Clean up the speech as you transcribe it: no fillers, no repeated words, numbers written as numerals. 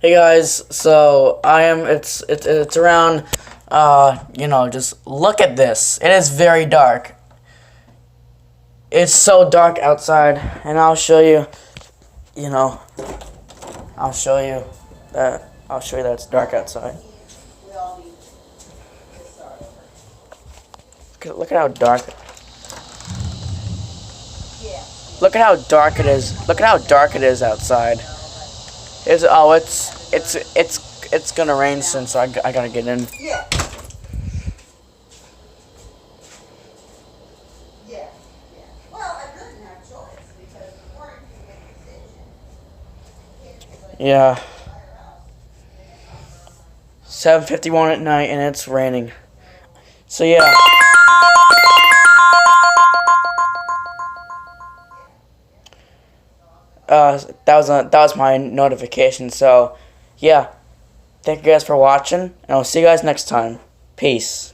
Hey guys, so it's around just look at this. It is very dark. It's so dark outside, and I'll show you, you know, I'll show you that it's dark outside. Look at how dark. Look at how dark it is. Look at how dark it is outside. It's gonna rain soon, so I gotta get in. Yeah. Well, I couldn't have choice because before you can make a decision. Yeah. 7:51 at night, and it's raining. So yeah. That was my notification. So, yeah. Thank you guys for watching, and I'll see you guys next time. Peace.